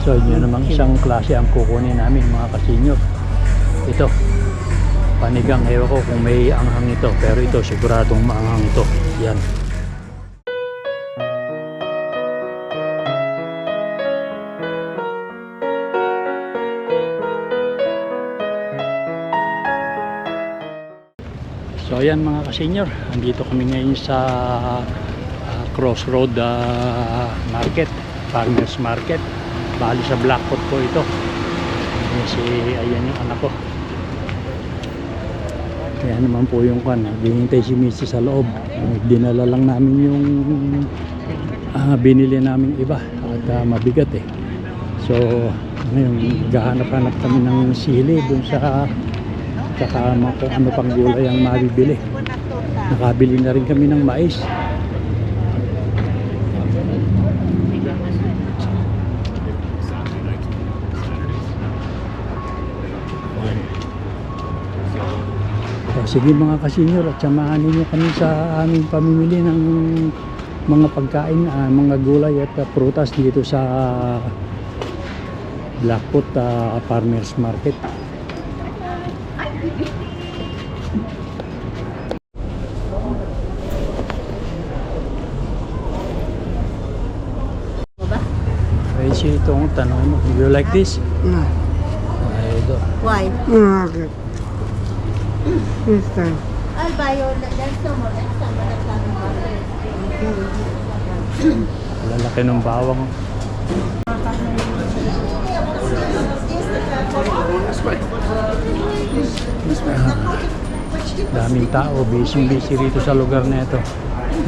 So yun namang isang klase ang kukunin namin mga kasenyor. Ito, panigang, ewan ko kung may anghang ito, pero ito siguradong maanghang ito. Yan. So ayan mga kasenyor, andito kami ngayon sa Crossroad Market, Farmers Market. Bali sa Blackfoot po ito. Ayan yung anak ko. Ayan naman po yung kan. Hinihintay si Mrs. sa loob. Dinala lang namin yung binili namin iba at mabigat eh. So ngayon gahanap-hanap kami ng sili dun sa kasama kung ano pang gulay ang mabibili. Nakabili na rin kami ng mais. Sige mga kasenyor, at samahan niyo kami sa aming pamimili ng mga pagkain, mga gulay at prutas dito sa Blackfoot Farmers Market. Ay, si itong tanong mo, do you like this? No. Why? Okay. This time. I'll buy you next summer. Next summer, Lalaki ng bawang. Daming tao, busy rito sa lugar na ito.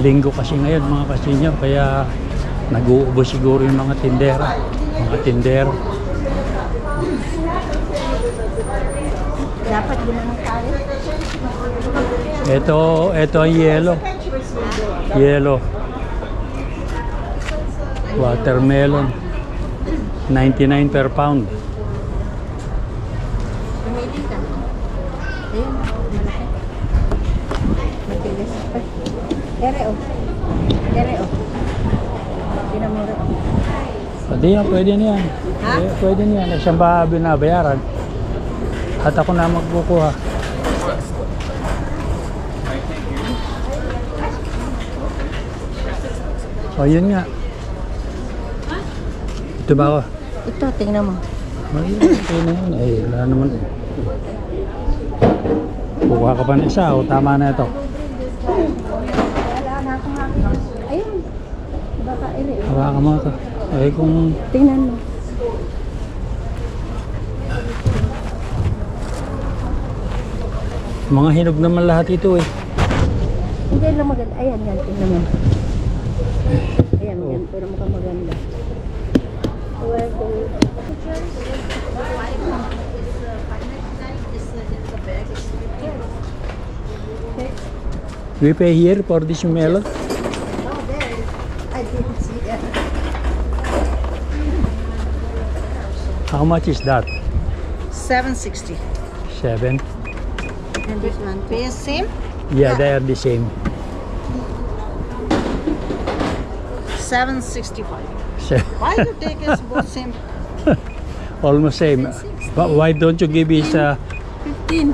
Linggo kasi ngayon mga kasenyor, kaya nag-uubos siguro yung mga tindera, mga tindero. Dapat ginamit tayo. Ito ang yellow. Watermelon. 99 per pound. Pumili ka. Ayun, malaki. Matigas. Ere o. Pinamura o. Pwede na yan. Ha? Pwede na yan. Siyang ba binabayaran? At ako na magkukuha. O yun nga. Ito ba ako? Ito, tingnan mo. Ay, okay na yun. Ay, wala naman. Kukuha ka pa na isa. O tama na ito. Wala na akong makita. Ayun. Baka ere. Hawa ka mga ka. Ay kung... Tingnan mo. Mga hinog naman lahat ito eh. Hindi lang maganda. Ayan, yan. Tingnan mo. Ayan, yan. Pero mukhang maganda. Where do we... We pay here for this melon. Oh, there. I didn't see that. How much is that? $7.60. 7? And this one. Pay same? Yeah, they are the same. $7.65. Se- Why you take us both same? Almost same. But why don't you give us 15.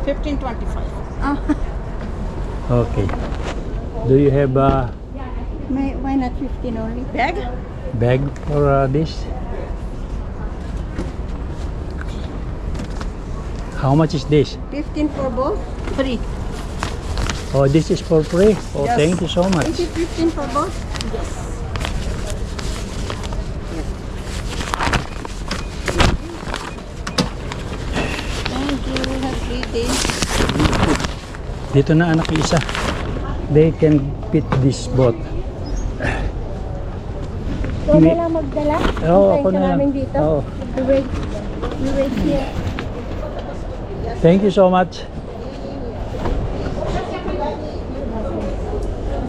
15.25. Oh. okay. Do you have a Why not 15 only? Bag? bag for this? How much is this? 15 for both? Free. Oh, this is for free. Oh, Yes. thank you so much. Is it 15 for both? Yes. Thank you. Have a great day. Dito na anak isa. They can fit this boat. Ikaw May- na lang magdala? Oo, Hintayin ako ka na lang. namin dito? Oo. You wait here. Thank you so much.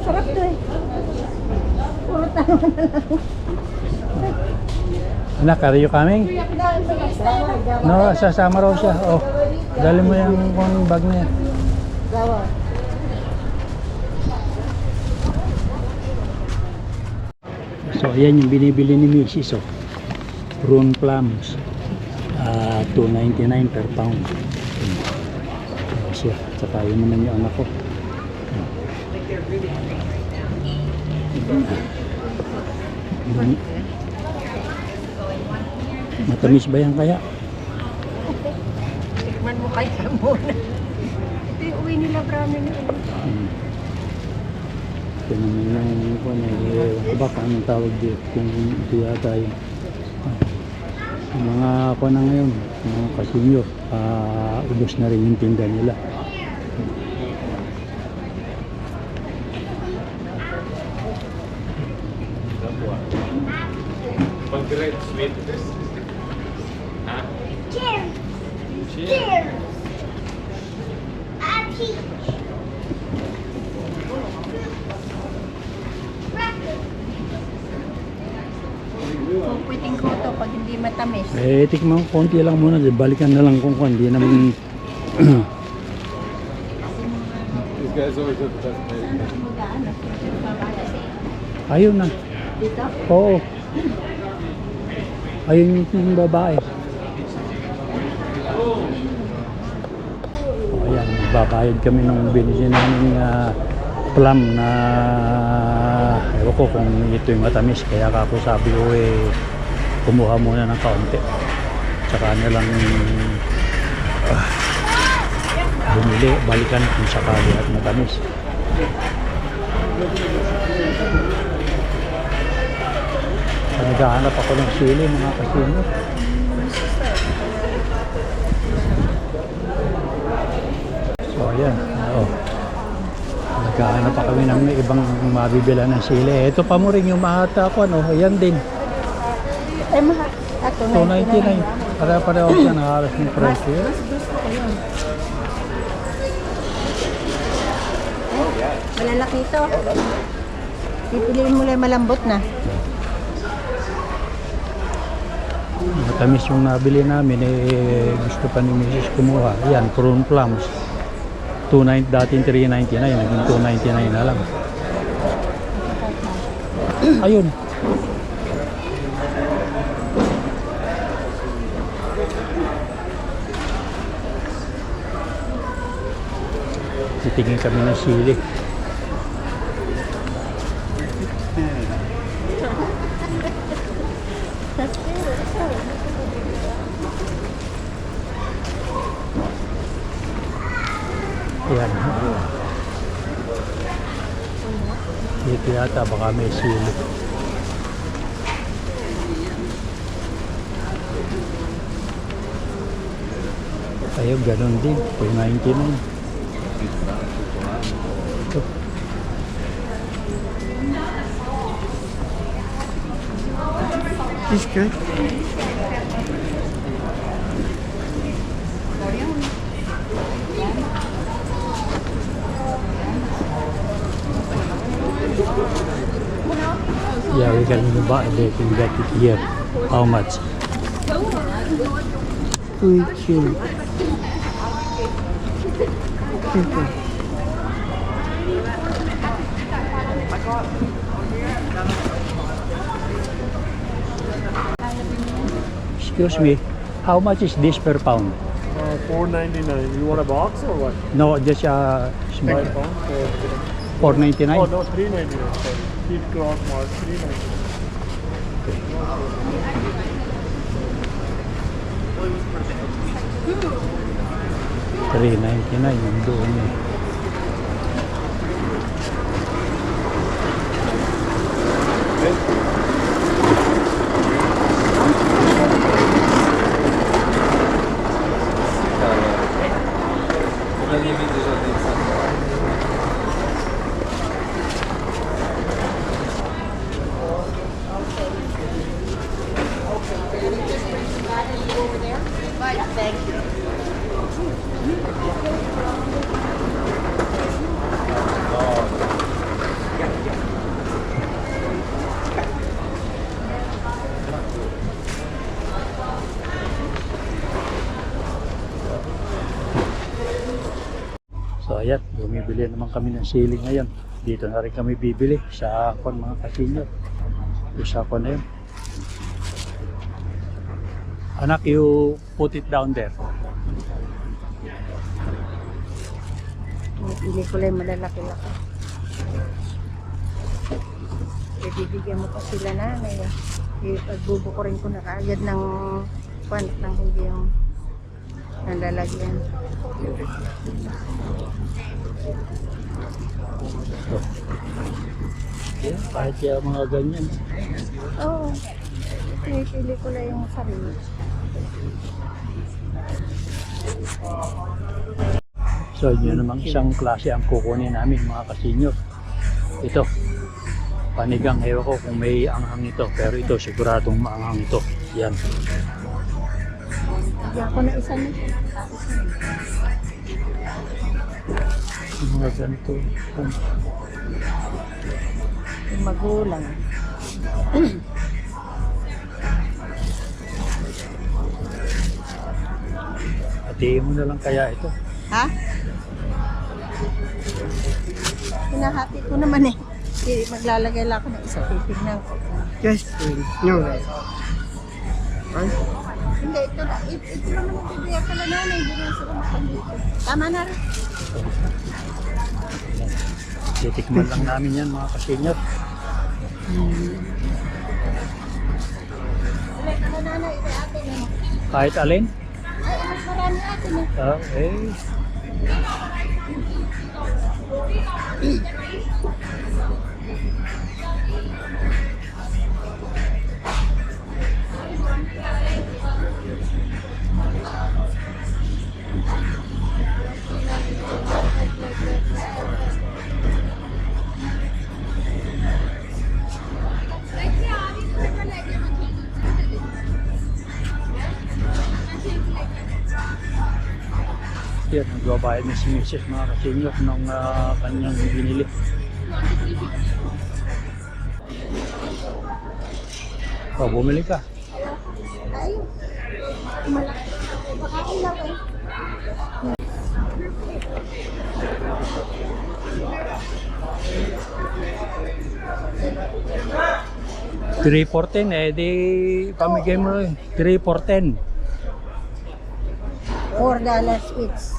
Sarap to eh. Puro tama na lang. Anak, are you coming? No, sasama raw siya. Oh, dali mo yung bag na yan. Gawa. So, ayan yung binibili ni Mrs. Oh. prune plums. 2.99 per pound. Siya. Tsaka yun naman yung anak ko. Matamis ba yan kaya? Tikman mo kaya muna. Ito yung uwi nila, brownie nila. Ito naman yung kung baka anong tawag dito kung ito yata yung mga ako na ngayon, mga kasinyo, ubos na rin yung tinda nila. Cheers! Cheers! I teach. Pupwiting ko to pag hindi matamis. Tikman ko konti lang muna, balikan na lang kung hindi naman. These guys always have the best pay. Ayun na. Dito? Oo. Ayun yung babae. Ayan, babayad kami nung binili namin plum na ewan ko kung ito yung matamis. Kaya ako sabi ko kumuha muna ng kaunti. Tsaka na lang bumili, balikan kung sakali at matamis. Naghahanap ako ng sili, mga kasino. So ayan, naghahanap pa kami ng ibang mabibila ng sili. Ito pa mo rin yung mahata ko, ayan din. Ay, mahal. 2.99. Pare-pareho siya, nakahalas ng presyo. Malalaki ito. Pipiliin mo lang malambot na. Matamis yung nabili namin, gusto pa ni Mrs. kumuha. Ayan, prune plums. 2.99, dating 3.99, naging 2.99 na lang. Ayun. Titingin kami ng sili. Ayan. Dito yata baka may sili. Ayun, ganun din. 2.99. This guy. Yeah, we can buy they can get it here. How much? Cheers. Okay. Excuse me, how much is this per pound? $4.99. You want a box or what? No, just small. Second pound? $4.99. Oh no, $3.99. Sorry. Heat cross mark $3.99. $3.99 yung doon eh. So ayan, bumibili naman kami ng sili ngayon. Dito na rin kami bibili sa kon mga kasinyo. Isa ko na yun. Anak, you put it down there. Pili ko lang yung malalaki-laki. Bibigyan mo pa sila nanay. Pagbubukurin ko na kaagad ng pan ng hindi yung nalalagyan. Yeah, kahit kaya mga ganyan. Oo. Pinipili ko lang yung sarili. So, yun namang isang klase ang kukunin namin mga kasenyor. Ito, panigang. Ewan ko kung may anghang ito, pero ito siguradong maanghang ito. Yan. Bigyan ko na isa nito. Mga ganito. Yung magulang. Hatiin mo na lang kaya ito. Ha? Hinahati ko naman eh. Maglalagay lang ako ng isa. Titignan ko. Just no. Right? Hindi, ito na. Ito lang naman bibigyan ka na nanay. Hindi na sila makandito. Tama na rin. Titikman lang namin yan mga kasenyor. Ulit ka na nanay. Ito atin eh. Kahit alin. Ay, mas marami atin eh. Okay. Yan, nagbabayad na si Mrs. mga kasenyor ng kanyang binili. O, bumili ka. Ay, malaki. Baka ilaw eh. $3 for 10 eh, di pamigay mo eh. $3 for 10. $4 each.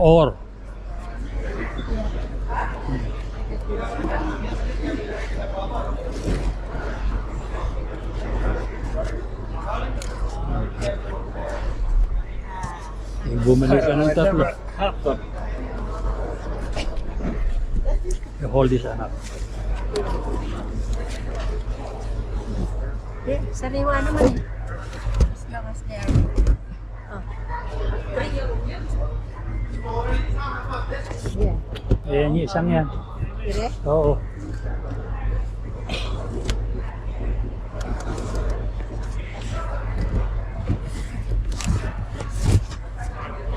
Or bumili ka ng tatlo. Hold this anak. Eh, sariwa naman eh. As long as they are... Oh. Yeah. Ayan yung isang yan. Dire? Oo.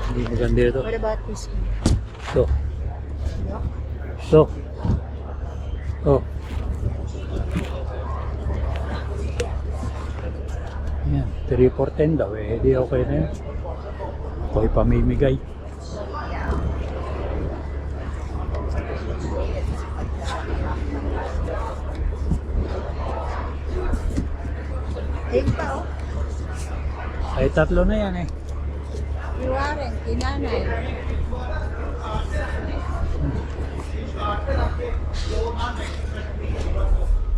Hindi maganda ito. What about this one? Ito. Ito. Oh. Yan. 3 for 10 daw eh. Di okay na yun. Ako'y pamimigay. Ayun pa oh. Ay, tatlo na yan eh. Iwarin, kinanay.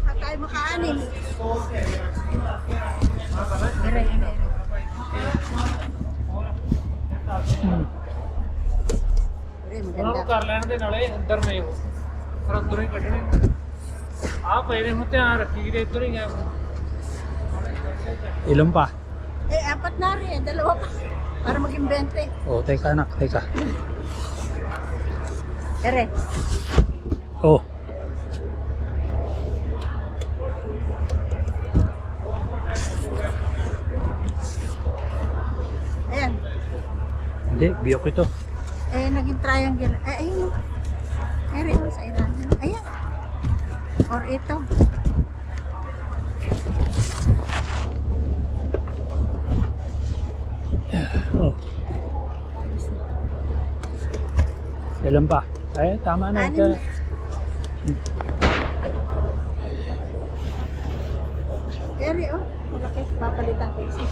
Hakay makaanin. Dire, dire. Dire, maganda. कर लेने दे नाले अंदर में हो और अंदर ही कटने आप पहले होते हैं रखी गए इधर ही गए Ilan pa? Eh, apat na rin. Dalawa pa. Para maging 20. Oh, teka anak, teka. Ere. Oh. Ayan. Hindi, biyok ito. Eh, naging triangle. Eh, ayun. Ere, oh, sa ilalim. Ayan. Or ito. Oh. Ilan pa? Ay, tama na. Anim. Ere, oh. Malaki. Papalitan ko isa.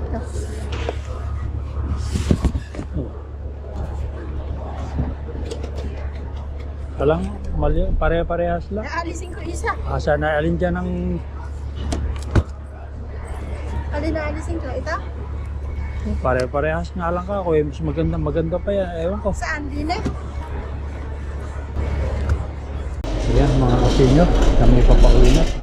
Ito. Alang, mali, pare-parehas lang. Naalisin ko isa. Asa na alin dyan ang Alin naalisin ko? Ito? pare-parehas nga lang ka. Kung mas maganda pa yan. Ewan ko. Saan din eh? Ayan mga kasinyo, kami papauwi na.